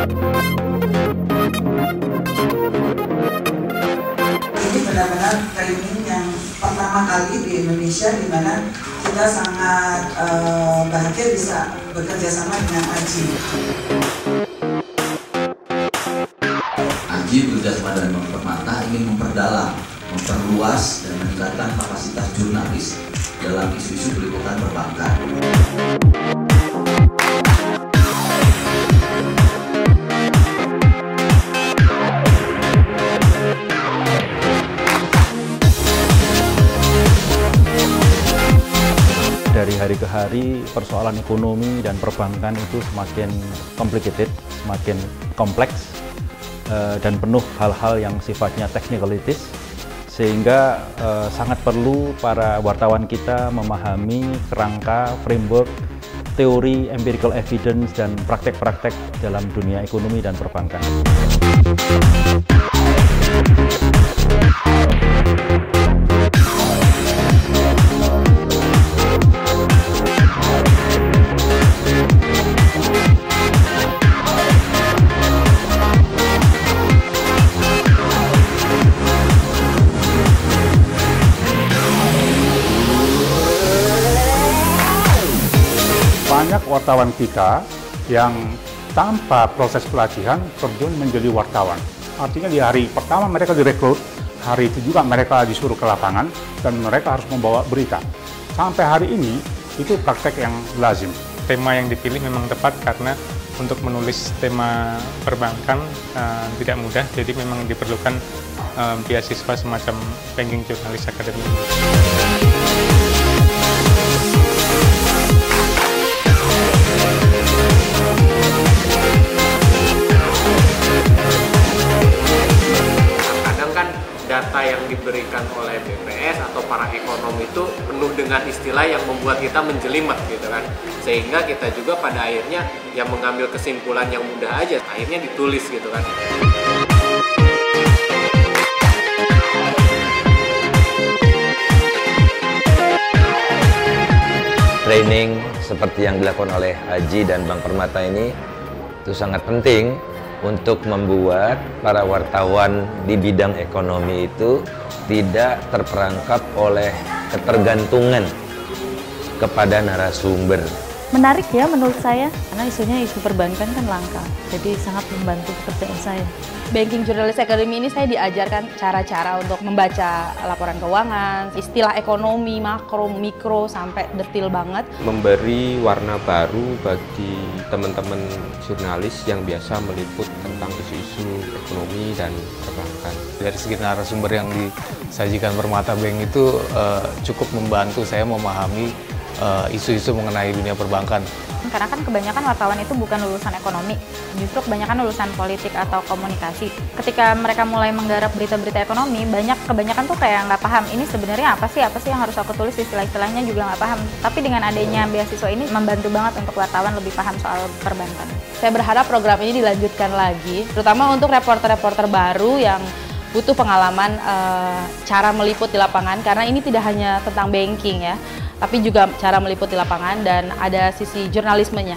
Ini benar-benar training yang pertama kali di Indonesia, di mana kita sangat bahagia bisa bekerja sama dengan AJI. AJI bekerjasama dengan Bank Permata ingin memperdalam, memperluas dan meningkatkan kapasitas jurnalis dalam isu-isu peliputan perbankan. Dari hari ke hari, persoalan ekonomi dan perbankan itu semakin complicated, semakin kompleks, dan penuh hal-hal yang sifatnya technicalities, sehingga sangat perlu para wartawan kita memahami kerangka, framework, teori, empirical evidence, dan praktek-praktek dalam dunia ekonomi dan perbankan. Banyak wartawan kita yang tanpa proses pelatihan terjun menjadi wartawan. Artinya di hari pertama mereka direkrut, hari itu juga mereka disuruh ke lapangan dan mereka harus membawa berita. Sampai hari ini itu praktek yang lazim. Tema yang dipilih memang tepat karena untuk menulis tema perbankan tidak mudah, jadi memang diperlukan beasiswa semacam Banking Journalist Academy. Data yang diberikan oleh BPS atau para ekonom itu penuh dengan istilah yang membuat kita menjelimet gitu kan, sehingga kita juga pada akhirnya yang mengambil kesimpulan yang mudah aja akhirnya ditulis gitu kan. Training seperti yang dilakukan oleh AJI dan Bank Permata ini itu sangat penting untuk membuat para wartawan di bidang ekonomi itu tidak terperangkap oleh ketergantungan kepada narasumber. Menarik ya menurut saya, karena isunya isu perbankan kan langka, jadi sangat membantu pekerjaan saya. Banking Journalist Academy ini saya diajarkan cara-cara untuk membaca laporan keuangan, istilah ekonomi, makro, mikro, sampai detail banget. Memberi warna baru bagi teman-teman jurnalis yang biasa meliput tentang isu-isu ekonomi dan perbankan. Dari segi narasumber yang disajikan Permata Bank itu cukup membantu saya memahami isu-isu mengenai dunia perbankan. Karena kan kebanyakan wartawan itu bukan lulusan ekonomi, justru kebanyakan lulusan politik atau komunikasi. Ketika mereka mulai menggarap berita-berita ekonomi, kebanyakan tuh kayak nggak paham, ini sebenarnya apa sih yang harus aku tulis, istilah-istilahnya juga nggak paham. Tapi dengan adanya beasiswa ini membantu banget untuk wartawan lebih paham soal perbankan. Saya berharap program ini dilanjutkan lagi, terutama untuk reporter-reporter baru yang butuh pengalaman cara meliput di lapangan, karena ini tidak hanya tentang banking ya, tapi juga cara meliput di lapangan dan ada sisi jurnalismenya.